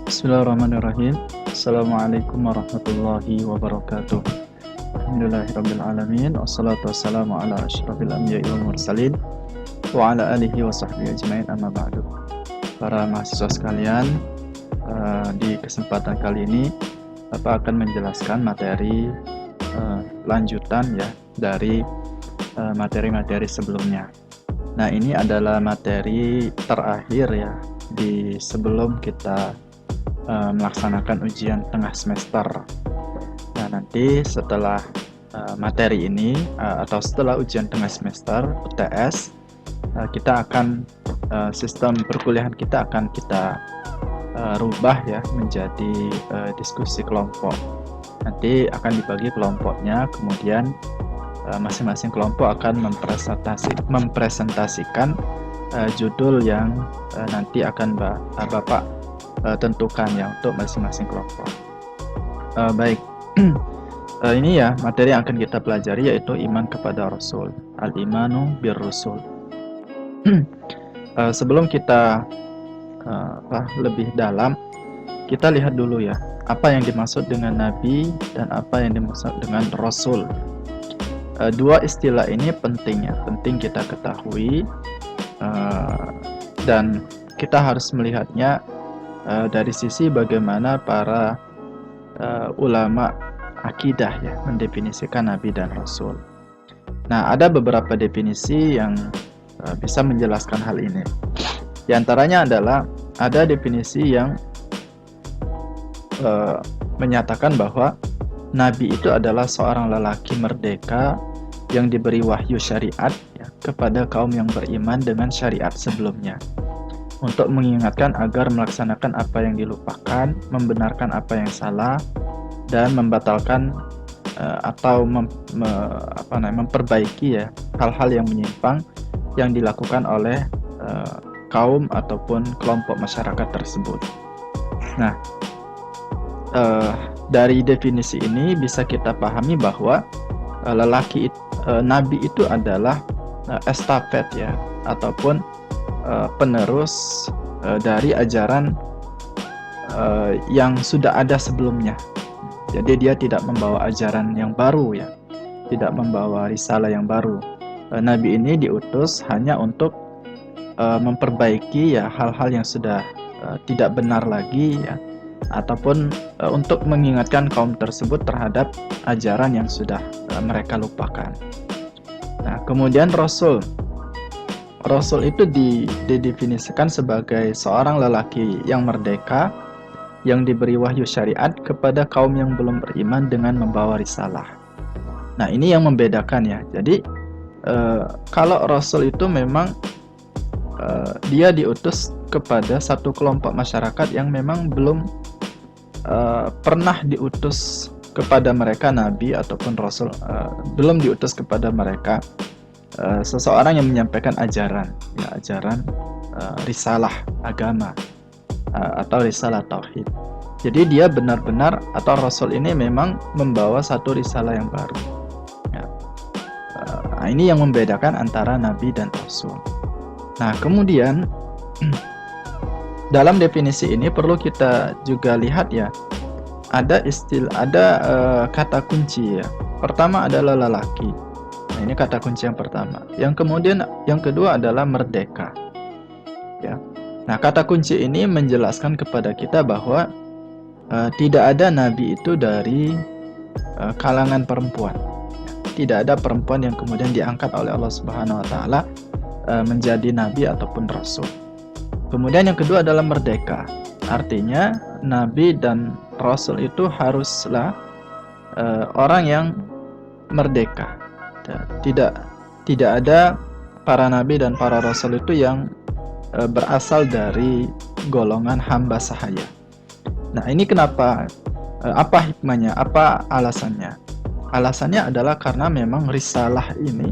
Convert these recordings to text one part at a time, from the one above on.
Bismillahirrahmanirrahim. Assalamualaikum warahmatullahi wabarakatuh. Alhamdulillahirrabbilalamin. Wassalatu wassalamu ala asyrafil anbiya'i wal mursalin wa ala alihi wa sahbihi ajma'in, amma ba'du. Para mahasiswa sekalian, di kesempatan kali ini Bapak akan menjelaskan materi lanjutan ya dari materi-materi sebelumnya. Nah, ini adalah materi terakhir ya di sebelum kita melaksanakan ujian tengah semester. Nah, nanti setelah materi ini atau setelah ujian tengah semester UTS, kita akan sistem perkuliahan kita akan kita rubah ya menjadi diskusi kelompok. Nanti akan dibagi kelompoknya, kemudian masing-masing kelompok akan mempresentasikan judul yang nanti akan Bapak tentukan ya untuk masing-masing kelompok. Baik, ini ya materi yang akan kita pelajari yaitu iman kepada Rasul, al-imanu bir Rasul. Sebelum kita lebih dalam, kita lihat dulu ya apa yang dimaksud dengan Nabi dan apa yang dimaksud dengan Rasul. Dua istilah ini penting kita ketahui, dan kita harus melihatnya dari sisi bagaimana para ulama akidah ya mendefinisikan Nabi dan Rasul. Nah, ada beberapa definisi yang bisa menjelaskan hal ini. Di antaranya adalah ada definisi yang menyatakan bahwa Nabi itu adalah seorang lelaki merdeka yang diberi wahyu syariat ya, kepada kaum yang beriman dengan syariat sebelumnya, untuk mengingatkan agar melaksanakan apa yang dilupakan, membenarkan apa yang salah, dan membatalkan atau memperbaiki ya hal-hal yang menyimpang yang dilakukan oleh kaum ataupun kelompok masyarakat tersebut. Nah, dari definisi ini bisa kita pahami bahwa Nabi itu adalah estafet ya, ataupun penerus dari ajaran yang sudah ada sebelumnya. Jadi dia tidak membawa ajaran yang baru ya, tidak membawa risalah yang baru. Nabi ini diutus hanya untuk memperbaiki ya hal-hal yang sudah tidak benar lagi ya, ataupun untuk mengingatkan kaum tersebut terhadap ajaran yang sudah mereka lupakan. Nah, kemudian Rasul itu didefinisikan sebagai seorang lelaki yang merdeka yang diberi wahyu syariat kepada kaum yang belum beriman dengan membawa risalah. Nah, ini yang membedakan ya. Jadi kalau Rasul itu memang dia diutus kepada satu kelompok masyarakat yang memang belum pernah diutus kepada mereka Nabi ataupun Rasul, belum diutus kepada mereka seseorang yang menyampaikan ajaran ya, ajaran risalah agama atau risalah tauhid. Jadi dia benar-benar atau Rasul ini memang membawa satu risalah yang baru ya. Ini yang membedakan antara Nabi dan Rasul. Nah, kemudian dalam definisi ini perlu kita juga lihat ya, ada kata kunci ya. Pertama adalah lelaki. Nah, ini kata kunci yang pertama. Yang kedua adalah merdeka. Ya. Nah, kata kunci ini menjelaskan kepada kita bahwa tidak ada nabi itu dari kalangan perempuan. Tidak ada perempuan yang kemudian diangkat oleh Allah Subhanahu wa taala menjadi nabi ataupun rasul. Kemudian yang kedua adalah merdeka. Artinya nabi dan rasul itu haruslah orang yang merdeka. Tidak ada para nabi dan para rasul itu yang berasal dari golongan hamba sahaya. Nah, ini kenapa? Apa hikmahnya? Apa alasannya? Alasannya adalah karena memang risalah ini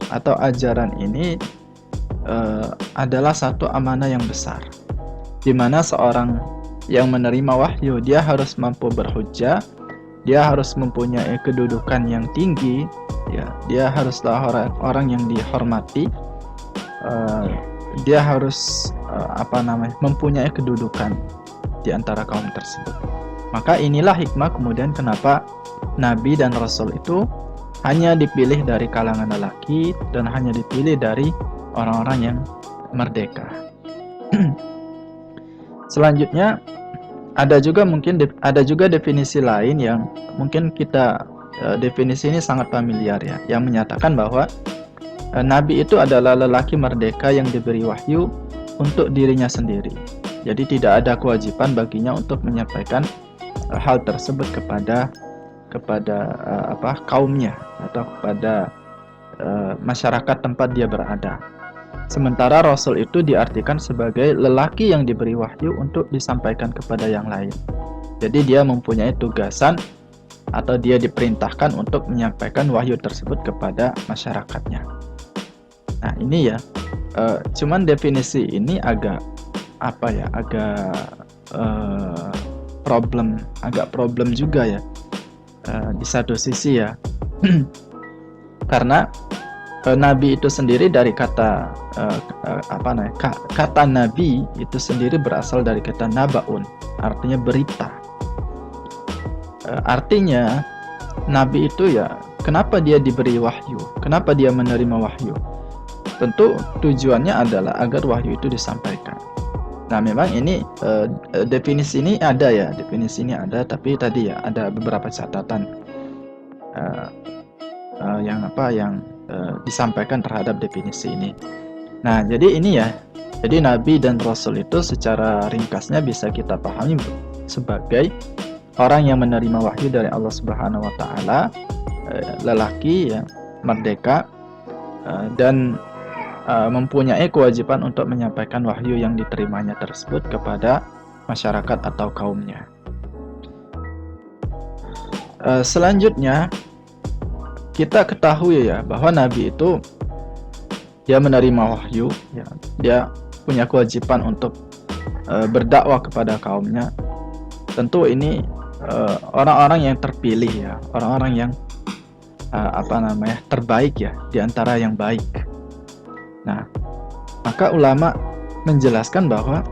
atau ajaran ini adalah satu amanah yang besar, di mana seorang yang menerima wahyu dia harus mampu berhujjah, dia harus mempunyai kedudukan yang tinggi ya, dia haruslah orang yang dihormati, dia harus mempunyai kedudukan di antara kaum tersebut. Maka inilah hikmah kemudian kenapa nabi dan rasul itu hanya dipilih dari kalangan lelaki dan hanya dipilih dari orang-orang yang merdeka. Selanjutnya ada juga definisi lain yang mungkin kita definisi ini sangat familiar ya, yang menyatakan bahwa nabi itu adalah lelaki merdeka yang diberi wahyu untuk dirinya sendiri. Jadi tidak ada kewajiban baginya untuk menyampaikan hal tersebut kepada kaumnya atau kepada masyarakat tempat dia berada. Sementara rasul itu diartikan sebagai lelaki yang diberi wahyu untuk disampaikan kepada yang lain. Jadi dia mempunyai tugasan atau dia diperintahkan untuk menyampaikan wahyu tersebut kepada masyarakatnya. Nah ini ya, cuman definisi ini agak problem juga ya, di satu sisi ya. Karena nabi itu sendiri dari kata kata nabi itu sendiri berasal dari kata nabaun, artinya berita. Artinya nabi itu ya, kenapa dia diberi wahyu, kenapa dia menerima wahyu? Tentu tujuannya adalah agar wahyu itu disampaikan. Nah memang ini definisi ini ada, tapi tadi ya ada beberapa catatan yang disampaikan terhadap definisi ini. Nah, jadi ini ya. Jadi nabi dan rasul itu secara ringkasnya bisa kita pahami sebagai orang yang menerima wahyu dari Allah Subhanahu wa taala, lelaki ya, merdeka dan mempunyai kewajiban untuk menyampaikan wahyu yang diterimanya tersebut kepada masyarakat atau kaumnya. Selanjutnya kita ketahui ya bahwa nabi itu dia menerima wahyu ya, dia punya kewajiban untuk berdakwah kepada kaumnya. Tentu ini orang-orang yang terpilih ya, orang-orang yang terbaik ya, di antara yang baik. Nah, maka ulama menjelaskan bahwa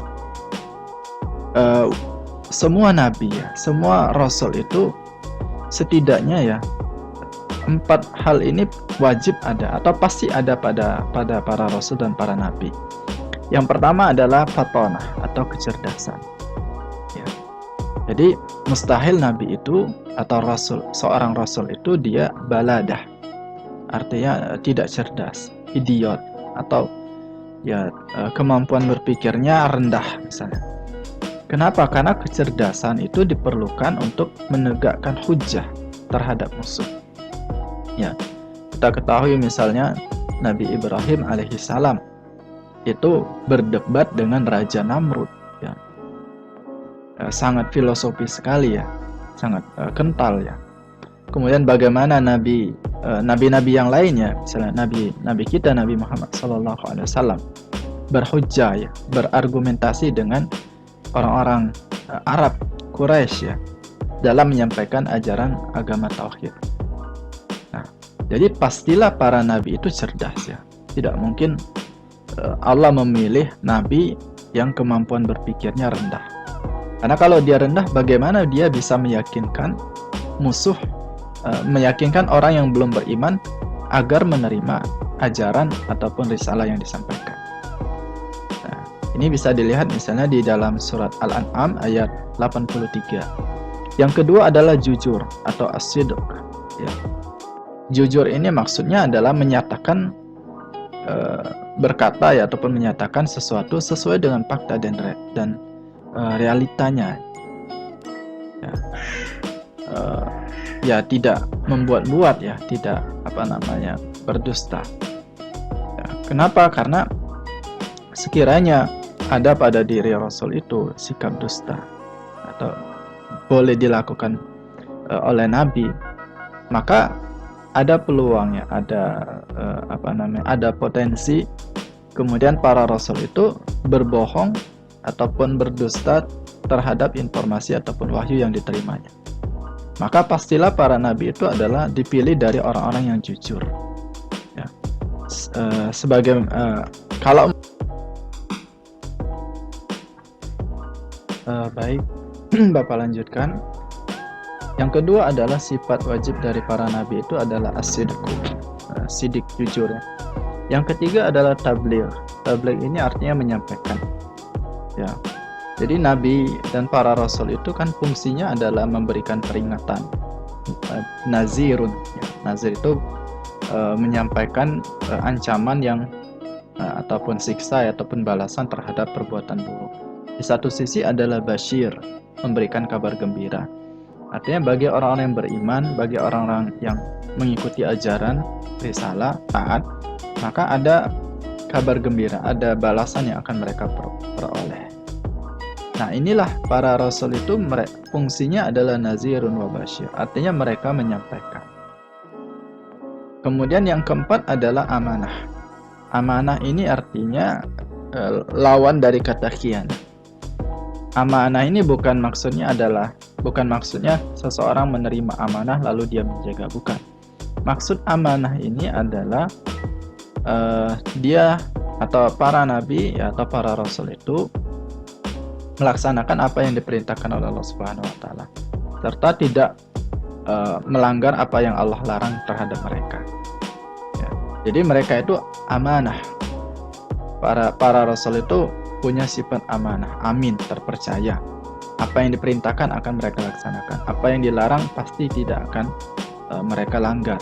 semua nabi ya, semua rasul itu setidaknya ya 4 hal ini wajib ada atau pasti ada pada para rasul dan para nabi. Yang pertama adalah fatonah atau kecerdasan. Ya. Jadi mustahil nabi itu atau seorang rasul itu dia baladah, artinya tidak cerdas, idiot, atau ya kemampuan berpikirnya rendah misalnya. Kenapa? Karena kecerdasan itu diperlukan untuk menegakkan hujjah terhadap musuh. Ya, kita ketahui misalnya Nabi Ibrahim alaihissalam itu berdebat dengan Raja Namrud ya. Sangat filosofis sekali ya, sangat kental ya. Kemudian bagaimana nabi-nabi yang lainnya, misalnya nabi kita Nabi Muhammad SAW berhujjah ya, berargumentasi dengan orang-orang Arab Quraisy ya dalam menyampaikan ajaran agama tauhid. Nah, jadi pastilah para nabi itu cerdas ya. Tidak mungkin Allah memilih nabi yang kemampuan berpikirnya rendah. Karena kalau dia rendah, bagaimana dia bisa meyakinkan musuh, meyakinkan orang yang belum beriman agar menerima ajaran ataupun risalah yang disampaikan. Nah, ini bisa dilihat misalnya di dalam surat Al-An'am ayat 83. Yang kedua adalah jujur atau as-sidq ya. Jujur ini maksudnya adalah menyatakan berkata ya, ataupun menyatakan sesuatu sesuai dengan fakta dan realitanya ya. Ya tidak membuat-buat ya, tidak berdusta ya. Kenapa? Karena sekiranya ada pada diri Rasul itu sikap dusta atau boleh dilakukan oleh Nabi, maka ada peluangnya, ada potensi kemudian para rasul itu berbohong ataupun berdusta terhadap informasi ataupun wahyu yang diterimanya. Maka pastilah para nabi itu adalah dipilih dari orang-orang yang jujur ya. Kalau Baik, Bapak lanjutkan. Yang kedua adalah sifat wajib dari para nabi itu adalah as-sidqu, sidik, jujur ya. Yang ketiga adalah tabligh. Tabligh ini artinya menyampaikan. Ya. Jadi nabi dan para rasul itu kan fungsinya adalah memberikan peringatan. Nazirun. Ya. Nazir itu menyampaikan ancaman yang ataupun siksa ataupun balasan terhadap perbuatan buruk. Di satu sisi adalah basyir, memberikan kabar gembira. Artinya bagi orang-orang yang beriman, bagi orang-orang yang mengikuti ajaran, risalah, taat, maka ada kabar gembira, ada balasan yang akan mereka peroleh. Nah, inilah para rasul itu fungsinya adalah nazirun wa basyir, artinya mereka menyampaikan. Kemudian yang keempat adalah amanah. Amanah ini artinya lawan dari kata khianat. Amanah ini bukan maksudnya seseorang menerima amanah lalu dia menjaga, bukan. Maksud amanah ini adalah dia atau para nabi atau para rasul itu melaksanakan apa yang diperintahkan oleh Allah Subhanahu wa taala serta tidak melanggar apa yang Allah larang terhadap mereka. Ya. Jadi mereka itu amanah. Para rasul itu punya sifat amanah, amin, terpercaya. Apa yang diperintahkan akan mereka laksanakan. Apa yang dilarang pasti tidak akan mereka langgar.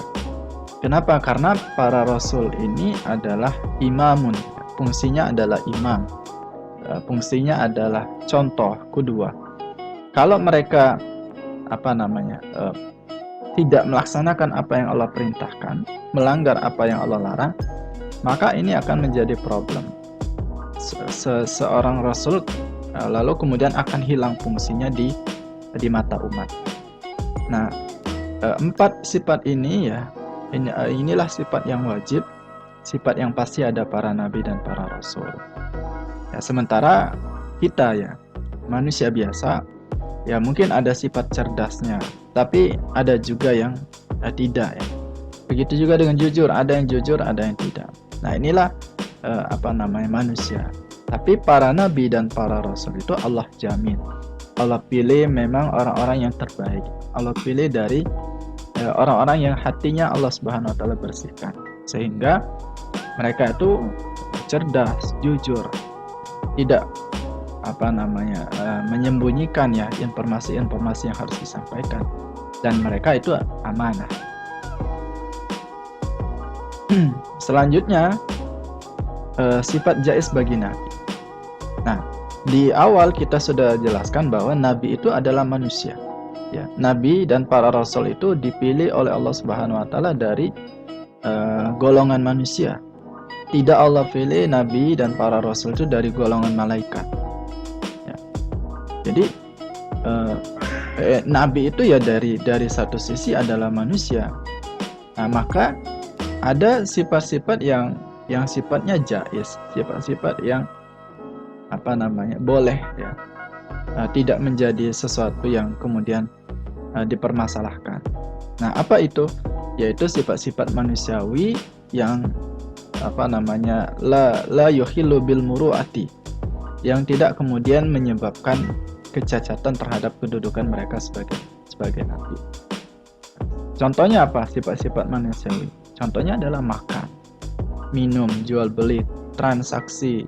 Kenapa? Karena para rasul ini adalah imamun. Fungsinya adalah imam. Fungsinya adalah contoh, qudwah. Kalau mereka tidak melaksanakan apa yang Allah perintahkan, melanggar apa yang Allah larang, maka ini akan menjadi problem. Seorang rasul lalu kemudian akan hilang fungsinya di mata umat. Nah, 4 sifat ini ya, inilah sifat yang wajib, sifat yang pasti ada para nabi dan para rasul. Ya, sementara kita ya, manusia biasa, ya mungkin ada sifat cerdasnya, tapi ada juga yang tidak ya. Begitu juga dengan jujur, ada yang jujur, ada yang tidak. Nah, inilah manusia. Tapi para nabi dan para rasul itu Allah jamin. Allah pilih memang orang-orang yang terbaik. Allah pilih dari orang-orang yang hatinya Allah Subhanahu wa taala bersihkan. Sehingga mereka itu cerdas, jujur. Tidak menyembunyikan ya informasi-informasi yang harus disampaikan, dan mereka itu amanah. Selanjutnya sifat jaiz bagi nabi. Nah, di awal kita sudah jelaskan bahwa nabi itu adalah manusia. Ya, nabi dan para rasul itu dipilih oleh Allah Subhanahu wa taala dari golongan manusia. Tidak Allah pilih nabi dan para rasul itu dari golongan malaikat. Ya. Jadi nabi itu ya dari satu sisi adalah manusia. Nah, maka ada sifat-sifat yang sifatnya jaiz, sifat-sifat yang boleh ya, tidak menjadi sesuatu yang kemudian dipermasalahkan. Nah, apa itu? Yaitu sifat-sifat manusiawi yang la yuhillu bil muru'ati, yang tidak kemudian menyebabkan kecacatan terhadap kedudukan mereka sebagai nabi. Contohnya apa? Sifat-sifat manusiawi. Contohnya adalah makan, minum, jual beli, transaksi,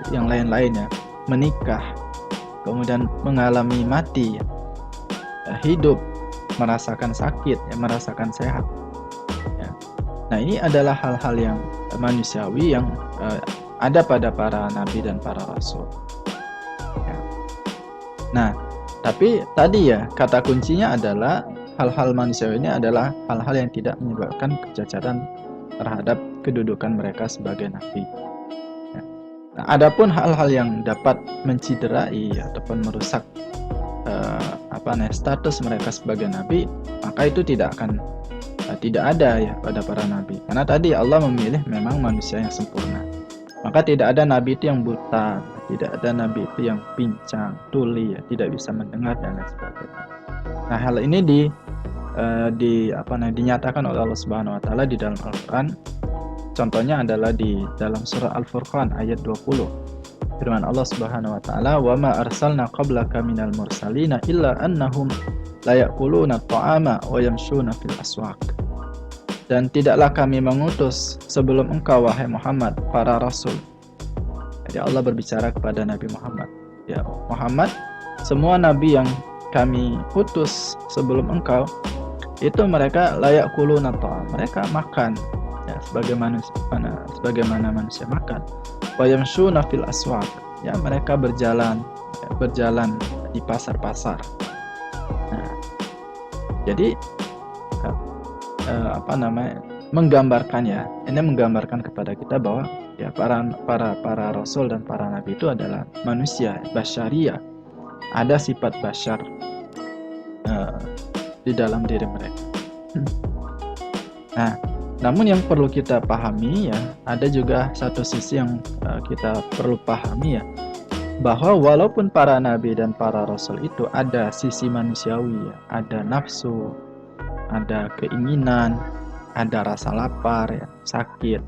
yang lain-lainnya, menikah, kemudian mengalami mati, hidup, merasakan sakit, merasakan sehat. Ya. Nah, ini adalah hal-hal yang manusiawi yang ada pada para nabi dan para rasul. Ya. Nah, tapi tadi ya, kata kuncinya adalah hal-hal manusiawi ini adalah hal-hal yang tidak menyebabkan kecacatan terhadap kedudukan mereka sebagai nabi. Ya. Nah, adapun hal-hal yang dapat menciderai ataupun merusak status mereka sebagai nabi, maka itu tidak ada ya pada para nabi. Karena tadi Allah memilih memang manusia yang sempurna. Maka tidak ada nabi itu yang buta, tidak ada nabi itu yang pincang, tuli, ya, tidak bisa mendengar dan lain sebagainya. Nah, hal ini dinyatakan oleh Allah Subhanahu wa taala di dalam Al-Qur'an. Contohnya adalah di dalam surah Al-Furqan ayat 20. Firman Allah Subhanahu wa taala, "Wa ma arsalna qablaka minal mursalina illa annahum la ya'kuluna at-ta'ama wa yamshuna fil aswaq." Dan tidaklah kami mengutus sebelum engkau wahai Muhammad para rasul. Jadi Allah berbicara kepada Nabi Muhammad. Ya Muhammad, semua nabi yang kami utus sebelum engkau itu mereka layak kuluna ta'am, mereka makan ya sebagaimana manusia makan. Wa yamshuna fil aswaq, ya mereka berjalan di pasar-pasar. Nah, jadi menggambarkan ya, ini menggambarkan kepada kita bahwa ya para rasul dan para nabi itu adalah manusia basyariah, ada sifat basyar di dalam diri mereka. Nah, namun yang perlu kita pahami ya, ada juga satu sisi yang kita perlu pahami ya, bahwa walaupun para nabi dan para rasul itu ada sisi manusiawi ya, ada nafsu, ada keinginan, ada rasa lapar ya, sakit,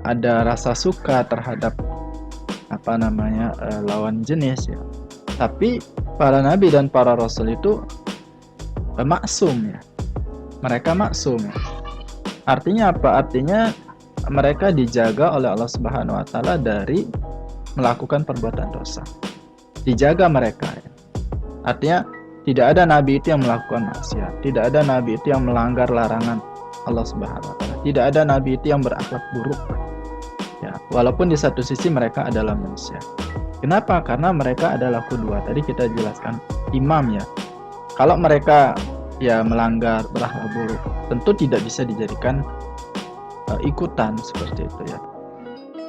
ada rasa suka terhadap lawan jenis ya. Tapi para nabi dan para rasul itu maksum ya. Mereka maksum ya. Artinya apa? Artinya mereka dijaga oleh Allah Subhanahu wa taala dari melakukan perbuatan dosa. Dijaga mereka ya. Artinya tidak ada nabi itu yang melakukan maksiat, tidak ada nabi itu yang melanggar larangan Allah Subhanahu wa taala. Tidak ada nabi itu yang berakhlak buruk. Ya, walaupun di satu sisi mereka adalah manusia. Kenapa? Karena mereka adalah qudwah. Tadi kita jelaskan imam ya. Kalau mereka ya melanggar berakhlak buruk, tentu tidak bisa dijadikan ikutan seperti itu ya.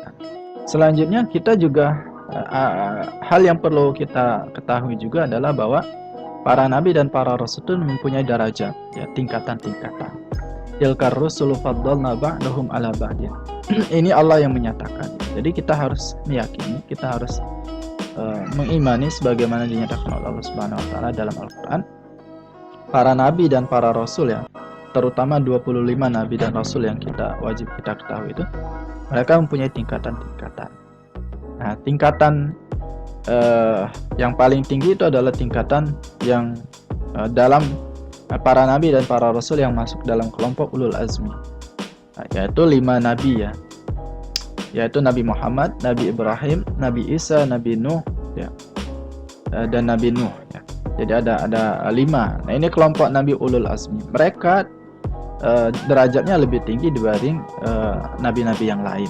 Nah, selanjutnya kita juga hal yang perlu kita ketahui juga adalah bahwa para nabi dan para rasul itu mempunyai derajat ya, tingkatan-tingkatan. Tilkar rusulu faddalna ba'dahum ala ba'din. Ini Allah yang menyatakan. Jadi kita harus meyakini, kita harus mengimani sebagaimana dinyatakan oleh Allah Subhanahu wa taala dalam Al-Qur'an. Para nabi dan para rasul ya, terutama 25 nabi dan rasul yang wajib kita ketahui itu, mereka mempunyai tingkatan-tingkatan. Nah, tingkatan yang paling tinggi itu adalah tingkatan yang dalam para nabi dan para rasul yang masuk dalam kelompok ulul azmi. Nah, yaitu 5 nabi ya. Yaitu Nabi Muhammad, Nabi Ibrahim, Nabi Isa, Nabi Nuh ya. Dan Nabi Nuh ya. Jadi ada 5. Nah, ini kelompok nabi ulul azmi. Mereka derajatnya lebih tinggi dibanding nabi-nabi yang lain.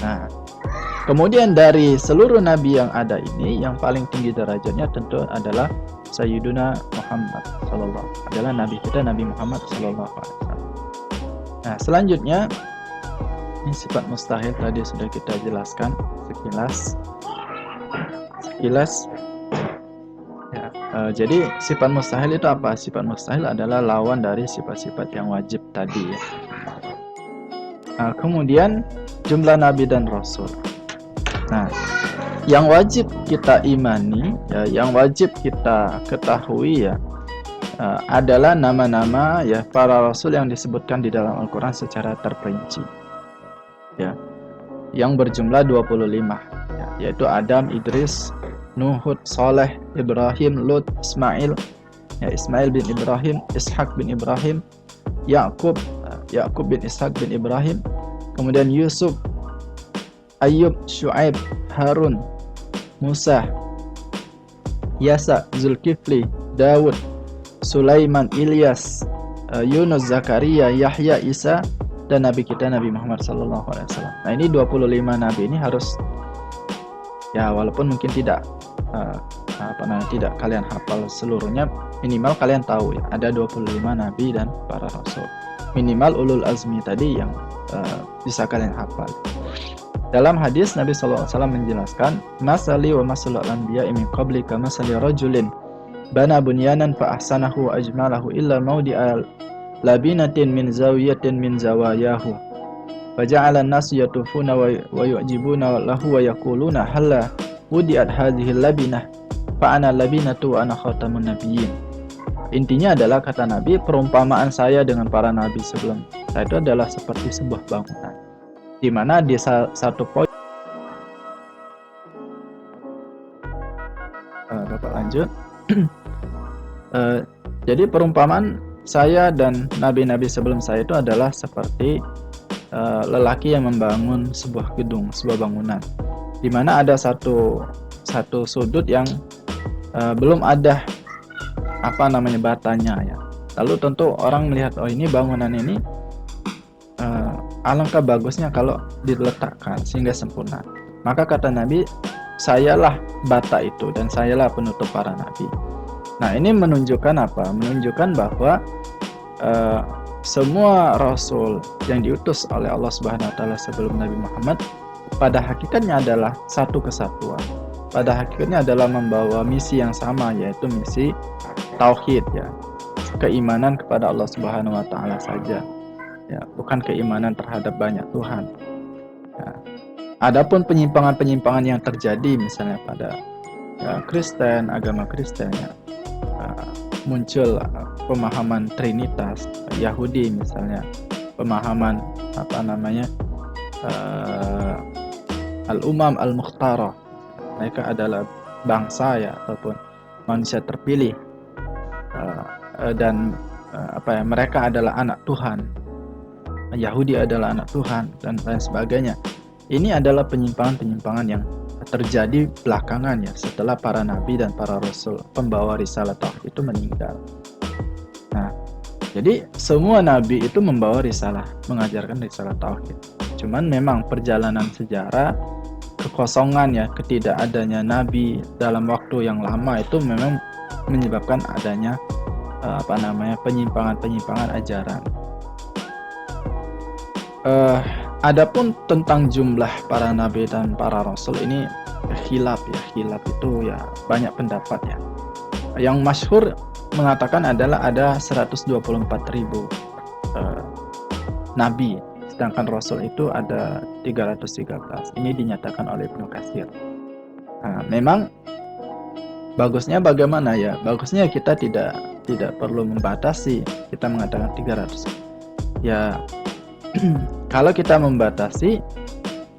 Nah, kemudian dari seluruh nabi yang ada ini, yang paling tinggi derajatnya tentu adalah Sayyiduna Muhammad sallallahu, adalah nabi kita Nabi Muhammad sallallahu alaihi wasallam. Nah, selanjutnya ini sifat mustahil tadi sudah kita jelaskan sekilas. Ya, jadi sifat mustahil itu apa? Sifat mustahil adalah lawan dari sifat-sifat yang wajib tadi ya. Nah, kemudian jumlah nabi dan rasul. Nah, yang wajib kita imani ya, yang wajib kita ketahui ya, adalah nama-nama ya para rasul yang disebutkan di dalam Al-Qur'an secara terperinci. Ya, yang berjumlah 25 ya, yaitu Adam, Idris, Nuh, Hud, Saleh, Ibrahim, Lut, Ismail ya, Ismail bin Ibrahim, Ishak bin Ibrahim, Yakub bin Ishak bin Ibrahim, kemudian Yusuf, Ayub, Syuaib, Harun, Musa, Yasa, Zulkifli, Dawud, Sulaiman, Ilyas, Yunus, Zakaria, Yahya, Isa, dan Nabi kita Nabi Muhammad sallallahu alaihi wasallam. Nah, ini 25 nabi ini harus ya, walaupun mungkin tidak tidak kalian hafal seluruhnya, minimal kalian tahu ya, ada 25 nabi dan para rasul. Minimal ulul azmi tadi yang bisa kalian hafal. Dalam hadis Nabi sallallahu alaihi wasallam menjelaskan, "Masali wa masalul anbiya'i min qabli kama masali rajulin bana bunyanan fa ahsanahu wa ajmalahu illa mawdi'al labinatin min zawiyatin min zawayahu faja'ala an-nasu yatufuna wa yu'jibuna lahu wa yaquluna halla wudi'at hadhihi labinah fa ana labinatu wa ana khatamun nabiyyin." Intinya adalah kata Nabi, perumpamaan saya dengan para nabi sebelum saya itu adalah seperti sebuah bangunan, di mana di satu poin lanjut. Jadi perumpamaan saya dan nabi-nabi sebelum saya itu adalah seperti lelaki yang membangun sebuah gedung, sebuah bangunan, di mana ada satu sudut yang belum ada batanya ya. Lalu tentu orang melihat, oh ini bangunan ini alangkah bagusnya kalau diletakkan sehingga sempurna. Maka kata Nabi, sayalah bata itu dan sayalah penutup para nabi. Nah, ini menunjukkan apa? Menunjukkan bahwa semua rasul yang diutus oleh Allah Subhanahu wa taala sebelum Nabi Muhammad pada hakikatnya adalah satu kesatuan. Pada hakikatnya adalah membawa misi yang sama, yaitu misi tauhid ya. Keimanan kepada Allah Subhanahu wa taala saja. Ya, bukan keimanan terhadap banyak Tuhan. Ya. Adapun penyimpangan-penyimpangan yang terjadi misalnya pada Kristen, agama Kristen ya, muncul pemahaman Trinitas, Yahudi misalnya pemahaman al-umam al-mukhtarah, mereka adalah bangsa ya ataupun manusia terpilih, dan mereka adalah anak Tuhan, Yahudi adalah anak Tuhan dan lain sebagainya. Ini adalah penyimpangan-penyimpangan yang terjadi belakangan ya, setelah para nabi dan para rasul pembawa risalah tauhid itu meninggal. Nah, jadi semua nabi itu membawa risalah, mengajarkan risalah tauhid. Cuman memang perjalanan sejarah, kekosongan ya, ketidakadanya nabi dalam waktu yang lama itu memang menyebabkan adanya penyimpangan-penyimpangan ajaran. Adapun tentang jumlah para nabi dan para rasul ini khilaf itu ya banyak pendapat ya. Yang masyhur mengatakan adalah ada 124.000 nabi, sedangkan rasul itu ada 313. Ini dinyatakan oleh Ibnu Katsir. Nah, memang bagusnya bagaimana ya? Bagusnya kita tidak perlu membatasi, kita mengatakan 300. Ya, kalau kita membatasi,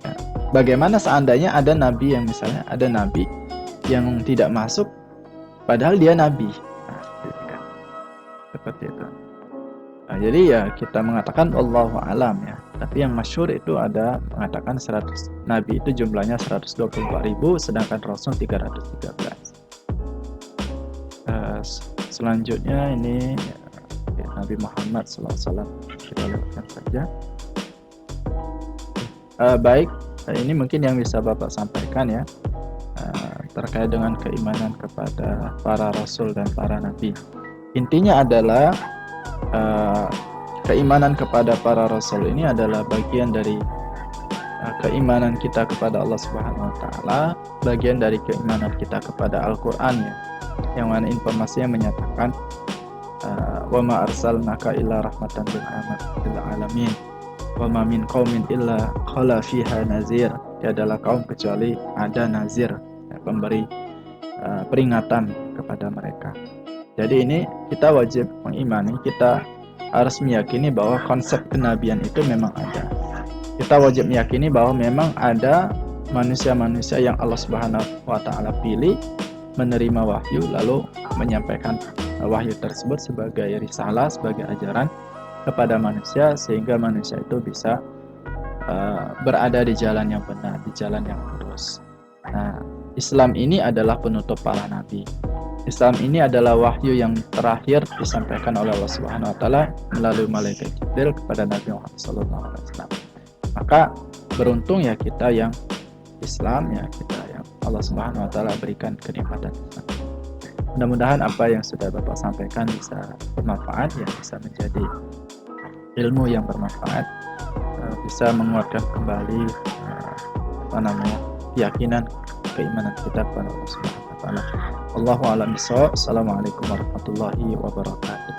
ya, bagaimana seandainya ada nabi yang misalnya ada nabi yang tidak masuk padahal dia nabi. Nah, seperti itu. Nah, jadi ya kita mengatakan wallahu alam ya. Tapi yang masyhur itu ada mengatakan 100 nabi itu jumlahnya 124.000, sedangkan rasul 313. Selanjutnya ini Nabi Muhammad SAW, kita lewatkan saja. Baik, ini mungkin yang bisa Bapak sampaikan ya, terkait dengan keimanan kepada para rasul dan para nabi. Intinya adalah keimanan kepada para rasul ini adalah bagian dari keimanan kita kepada Allah Subhanahu wa taala, bagian dari keimanan kita kepada Al-Qur'an ya, yang mana informasinya menyatakan wa ma arsalnaka illa rahmatan lil alamin wa ma min qaumin illa khala fiha nazir. Tiadalah kaum kecuali ada nazir, ya, pemberi peringatan kepada mereka. Jadi ini kita wajib mengimani, kita harus meyakini bahwa konsep kenabian itu memang ada. Kita wajib meyakini bahwa memang ada manusia-manusia yang Allah Subhanahu wa taala pilih menerima wahyu lalu menyampaikan wahyu tersebut sebagai risalah, sebagai ajaran kepada manusia, sehingga manusia itu bisa berada di jalan yang benar, di jalan yang lurus. Nah, Islam ini adalah penutup para nabi. Islam ini adalah wahyu yang terakhir disampaikan oleh Allah Subhanahu wa taala melalui malaikat Jibril kepada Nabi Muhammad SAW. Maka beruntung ya kita yang Islam, ya kita yang Allah Subhanahu wa taala berikan kenikmatan Islam. Mudah-mudahan apa yang sudah Bapak sampaikan bisa bermanfaat, ya, bisa menjadi ilmu yang bermanfaat, bisa menguatkan kembali keyakinan, keimanan kita kepada Allah Subhanahu wa taala. Allahu a'lam bishawab. Assalamualaikum warahmatullahi wabarakatuh.